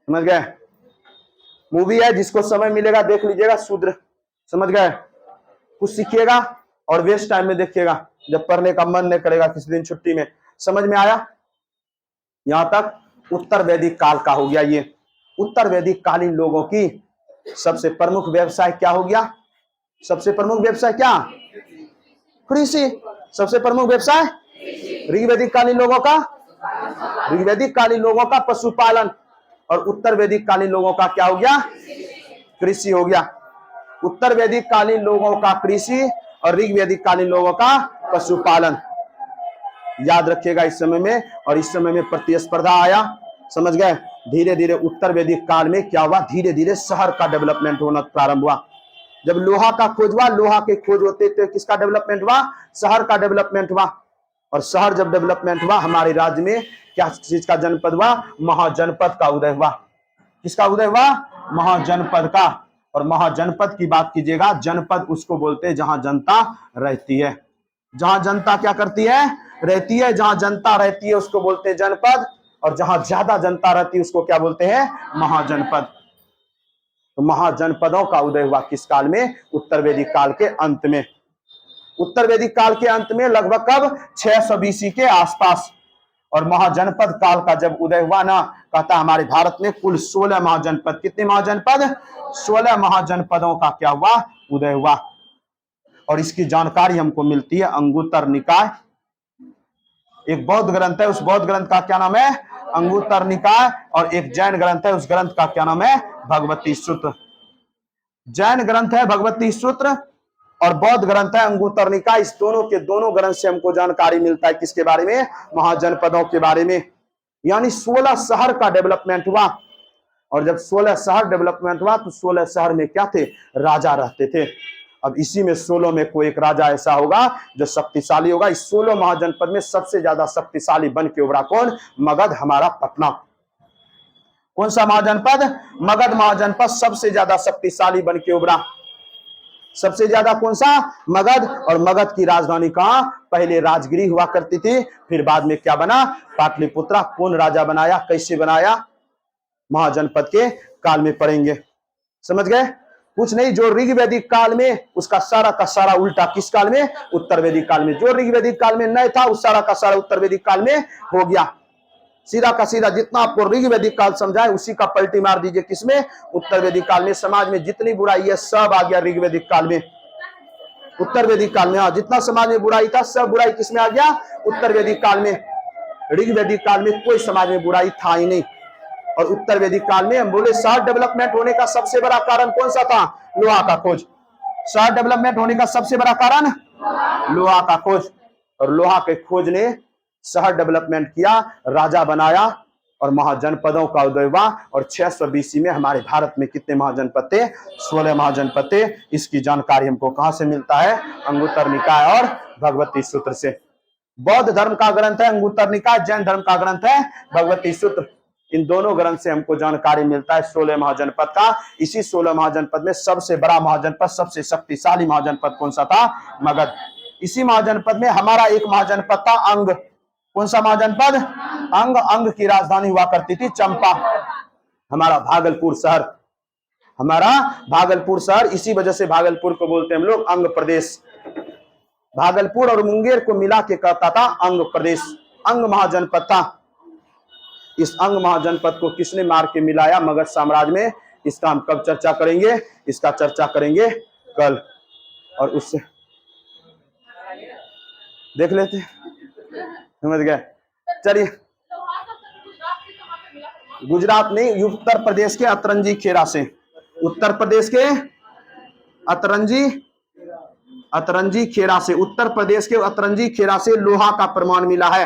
समझ गए? मूवी है, जिसको समय मिलेगा देख लीजिएगा। शूद्र, समझ गए? कुछ सीखिएगा और वेस्ट टाइम में देखिएगा, जब पढ़ने का मन नहीं करेगा किसी दिन छुट्टी में। समझ में आया? यहां तक उत्तर वैदिक काल का हो गया। ये उत्तर वैदिक कालीन लोगों की सबसे प्रमुख व्यवसाय क्या हो गया? सबसे प्रमुख व्यवसाय क्या? कृषि। सबसे प्रमुख व्यवसाय ऋग्वैदिक कालीन लोगों का, ऋग्वैदिक कालीन लोगों का पशुपालन, और उत्तर वैदिक कालीन लोगों का क्या हो गया? कृषि हो गया। उत्तर वैदिक कालीन लोगों का कृषि और ऋग्वैदिक कालीन लोगों का पशुपालन। याद रखिएगा इस समय में, और इस समय में प्रतिस्पर्धा आया। समझ गए? धीरे धीरे उत्तर वैदिक काल में क्या हुआ? धीरे धीरे शहर का डेवलपमेंट होना प्रारंभ हुआ। जब लोहा का खोज हुआ, लोहा के खोज होते थे, किसका डेवलपमेंट हुआ? शहर का डेवलपमेंट हुआ। और शहर जब डेवलपमेंट हुआ, हमारे राज्य में क्या चीज का जनपद हुआ? महाजनपद का उदय हुआ। किसका उदय हुआ? महाजनपद का। और महाजनपद की बात कीजिएगा, जनपद उसको बोलते हैं जहां जनता रहती है। जहां जनता क्या करती है? रहती है। जहां जनता रहती है उसको बोलते हैं जनपद, और जहां ज्यादा जनता रहती है उसको क्या बोलते हैं? महाजनपद। तो महाजनपदों का उदय हुआ किस काल में? उत्तर वैदिक काल के अंत में। उत्तर वैदिक काल के अंत में लगभग कब? 600 BC के आसपास। और महाजनपद काल का जब उदय हुआ ना, कहता हमारे भारत में कुल 16 महाजनपद। कितने महाजनपद? 16 महाजनपदों का क्या हुआ? उदय हुआ। और इसकी जानकारी हमको मिलती है अंगुत्तर निकाय। एक बौद्ध ग्रंथ है, उस बौद्ध ग्रंथ का क्या नाम है? अंगुत्तर निकाय। और एक जैन ग्रंथ है, उस ग्रंथ का क्या नाम है? भगवती सूत्र। जैन ग्रंथ है भगवती सूत्र, और बौद्ध ग्रंथ है अंगुत्तर निकाय। इस दोनों के दोनों ग्रंथ से हमको जानकारी मिलता है किसके बारे में? महाजनपदों के बारे में। यानी 16 शहर का डेवलपमेंट हुआ। और जब 16 शहर डेवलपमेंट हुआ, तो 16 शहर में क्या थे? राजा रहते थे। अब इसी में 16 में कोई एक राजा ऐसा होगा जो शक्तिशाली होगा। इस 16 महाजनपद में सबसे ज्यादा शक्तिशाली बन के उभरा कौन? मगध, हमारा पटना। कौन सा महाजनपद? मगध महाजनपद सबसे ज्यादा शक्तिशाली बन के उभरा। सबसे ज्यादा कौन सा? मगध। और मगध की राजधानी कहां? पहले राजगिरी हुआ करती थी, फिर बाद में क्या बना? पाटलिपुत्रा। कौन राजा बनाया, कैसे बनाया? महाजनपद के काल में पढ़ेंगे। समझ गए? कुछ नहीं, जो ऋग्वैदिक काल में उसका सारा का सारा उल्टा किस काल में? उत्तर वैदिक काल में। जो ऋग्वैदिक काल में नहीं था, उस सारा का सारा उत्तर वैदिक काल में हो गया। सीधा का सीधा जितना आपको ऋग्वैदिक काल समझाए उसी का पलटी मार दीजिए किसमें? उत्तर वैदिक काल में। समाज में जितनी बुराई है सब आ गया ऋग्वैदिक काल में, उत्तर वैदिक काल में। हाँ, जितना समाज में बुराई था सब बुराई किसमें आ गया? उत्तर वैदिक काल में। ऋग्वैदिक काल में कोई समाज में बुराई था ही नहीं। और उत्तर वैदिक काल में हम बोले शहर डेवलपमेंट होने का सबसे बड़ा कारण कौन सा था? लोहा का खोज। शहर डेवलपमेंट होने का सबसे बड़ा कारण लोहा का खोज। और लोहा के खोज ने शहर डेवलपमेंट किया, राजा बनाया और महाजनपदों का उदय हुआ। और 600 BC में हमारे भारत में कितने महाजनपद थे? 16 महाजनपद थे। इसकी जानकारी हमको कहां से मिलता है? अंगुत्तर निकाय और भगवती सूत्र से। बौद्ध धर्म का ग्रंथ है अंगुत्तर निकाय, जैन धर्म का ग्रंथ है भगवती सूत्र। इन दोनों ग्रंथ से हमको जानकारी मिलता है 16 महाजनपद का। इसी 16 महाजनपद में सबसे बड़ा महाजनपद, सबसे शक्तिशाली महाजनपद कौन सा था? मगध। इसी महाजनपद में हमारा एक महाजनपद था अंग। कौन सा महाजनपद? अंग। अंग की राजधानी हुआ करती थी चंपा। हमारा भागलपुर शहर, हमारा भागलपुर शहर, इसी वजह से भागलपुर को बोलते हैं हम लोग अंग प्रदेश। भागलपुर और मुंगेर को मिला के कहता था अंग प्रदेश। अंग महाजनपद था। इस अंग महाजनपद को किसने मार के मिलाया मगध साम्राज्य में? इसका हम कब चर्चा करेंगे? इसका चर्चा करेंगे कल। और उससे देख लेते, समझ गए? चलिए, गुजरात नहीं, उत्तर प्रदेश के अतरंजी खेड़ा से, उत्तर प्रदेश के अतरंजी खेड़ा से, उत्तर प्रदेश के अतरंजी खेड़ा से लोहा का प्रमाण मिला है।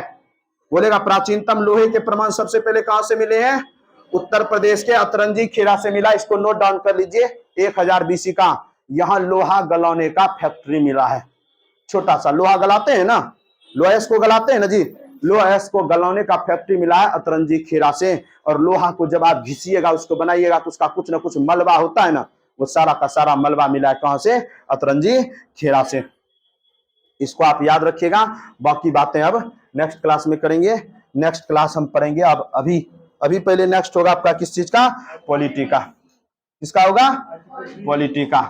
बोलेगा प्राचीनतम लोहे के प्रमाण सबसे पहले कहां से मिले हैं? उत्तर प्रदेश के अतरंजी खेड़ा से मिला। इसको नोट डाउन कर लीजिए। 1000 BC का यहां लोहा गलाने का फैक्ट्री मिला है। छोटा सा लोहा गलाते हैं ना, लोहेस को गलाते हैं ना जी, लोहेस को गलाने का फैक्ट्री मिला है अतरंजी खेड़ा से। और लोहा को जब आप घिसिएगा, उसको बनाइएगा, तो उसका कुछ ना कुछ मलबा होता है ना, वो सारा का सारा मलबा मिला है कहां से? अतरंजी खेड़ा से। इसको आप याद रखिएगा। बाकी बातें अब नेक्स्ट क्लास में करेंगे। नेक्स्ट क्लास हम पढ़ेंगे अब अभी पहले नेक्स्ट होगा आपका किस चीज का? पॉलिटी का। किसका होगा? पॉलिटी का।